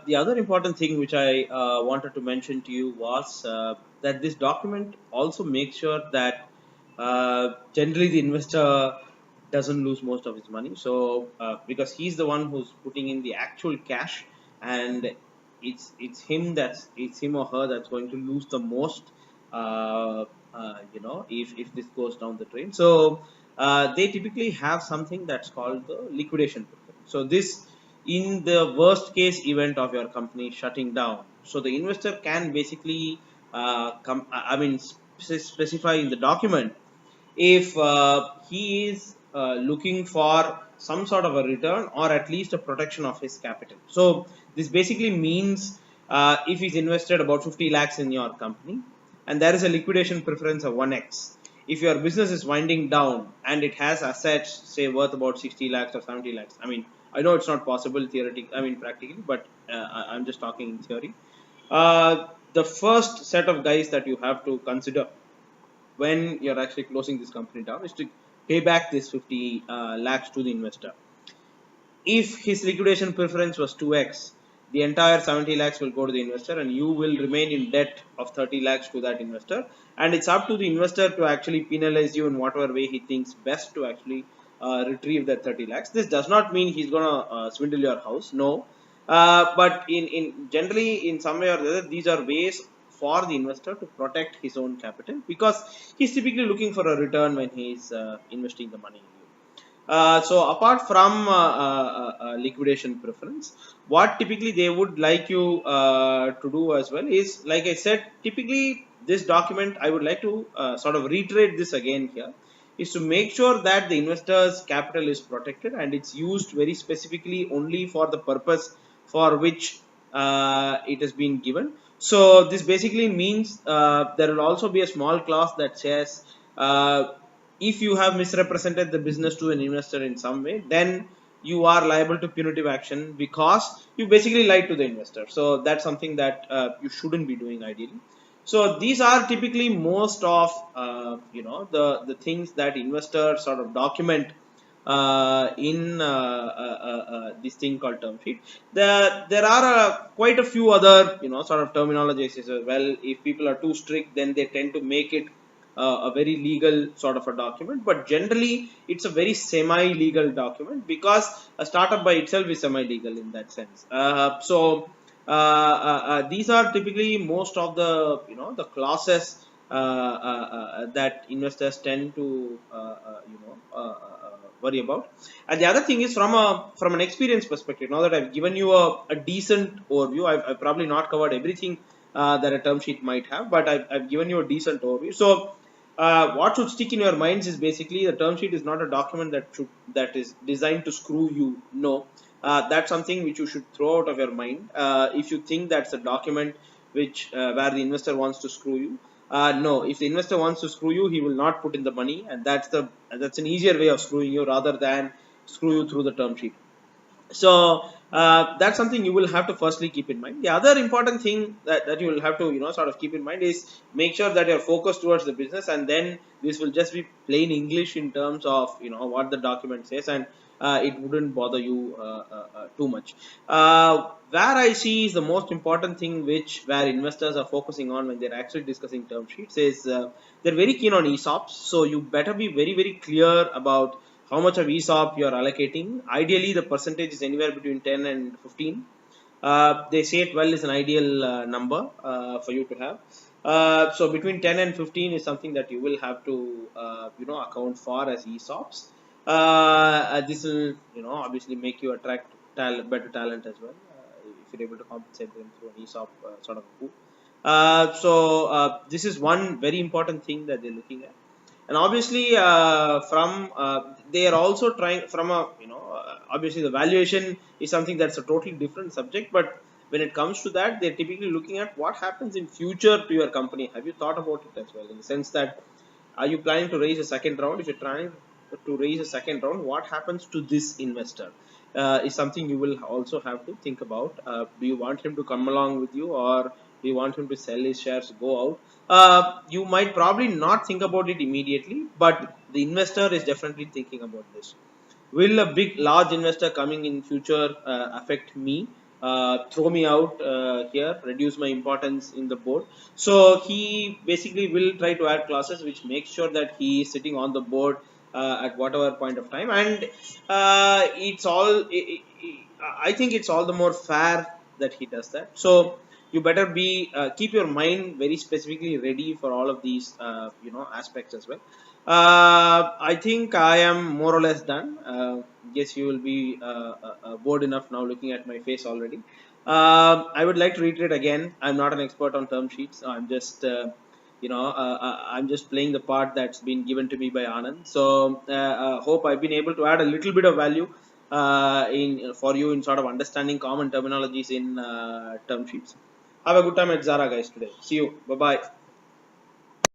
the other important thing which I wanted to mention to you was that this document also makes sure that generally the investor doesn't lose most of his money. So because he's the one who's putting in the actual cash, and it's him or her that's going to lose the most. If this goes down the drain. So they typically have something that's called the liquidation preference. So this, in the worst case event of your company shutting down, so the investor can basically specify in the document if he is looking for some sort of a return or at least a protection of his capital. So this basically means if he's invested about 50 lakhs in your company and there is a liquidation preference of 1x, if your business is winding down and it has assets say worth about 60 lakhs or 70 lakhs, I know it's not possible practically, but I'm just talking in theory. The first set of guys that you have to consider when you're actually closing this company down is to pay back this 50 lakhs to the investor. If his liquidation preference was 2x, the entire 70 lakhs will go to the investor and you will remain in debt of 30 lakhs to that investor. And it's up to the investor to actually penalize you in whatever way he thinks best to actually retrieve that 30 lakhs. This does not mean he's going to swindle your house. No. But in generally, in some way or the other, these are ways for the investor to protect his own capital, because he's typically looking for a return when he's investing the money in you. So apart from liquidation preference, what typically they would like you to do as well is, like I said, typically this document, I would like to sort of reiterate this again here, is to make sure that the investor's capital is protected and it's used very specifically only for the purpose for which it has been given. So this basically means there will also be a small clause that says if you have misrepresented the business to an investor in some way, then you are liable to punitive action because you basically lied to the investor. So that's something that you shouldn't be doing ideally. So these are typically most of the things that investors sort of document in this thing called term sheet. There are quite a few other sort of terminologies as well. If people are too strict, then they tend to make it a very legal sort of a document, but generally it's a very semi-legal document because a startup by itself is semi-legal in that sense. These are typically most of the the clauses that investors tend to worry about. And the other thing is, from an experience perspective, now that I've given you a decent overview, I've probably not covered everything that a term sheet might have, but I've given you a decent overview. So what should stick in your minds is basically the term sheet is not a document that is designed to screw you. No, that's something which you should throw out of your mind. If you think that's a document which where the investor wants to screw you, no. If the investor wants to screw you, he will not put in the money, and that's an easier way of screwing you rather than screw you through the term sheet. So that's something you will have to firstly keep in mind. The other important thing that you will have to sort of keep in mind is make sure that you're focused towards the business, and then this will just be plain English in terms of what the document says, and it wouldn't bother you too much. Where I see is the most important thing where investors are focusing on when they're actually discussing term sheets is they're very keen on ESOPs. So you better be very, very clear about how much of ESOP you are allocating. Ideally, the percentage is anywhere between 10 and 15. They say 12 is an ideal number for you to have. So between 10 and 15 is something that you will have to account for as ESOPs. This will obviously make you attract better talent as well if you're able to compensate them through an ESOP sort of pool. This is one very important thing that they're looking at. And obviously they are also trying from obviously the valuation is something that's a totally different subject, but when it comes to that, they're typically looking at what happens in future to your company. Have you thought about it as well, in the sense that are you planning to raise a second round? If you're trying to raise a second round, what happens to this investor is something you will also have to think about. Do you want him to come along with you, or do you want him to sell his shares, go out? You might probably not think about it immediately, but the investor is definitely thinking about this. Will a large investor coming in future affect me? throw me out here, reduce my importance in the board. So he basically will try to add clauses which make sure that he is sitting on the board at whatever point of time, and it's all. I think it's all the more fair that he does that. So you better be keep your mind very specifically ready for all of these aspects as well. I think I am more or less done. Guess you will be bored enough now looking at my face already. I would like to reiterate again, I'm not an expert on term sheets. I'm just I'm just playing the part that's been given to me by Anand. So hope I've been able to add a little bit of value in for you in sort of understanding common terminologies in term sheets. Have a good time at Zara, guys, today. See you. Bye bye.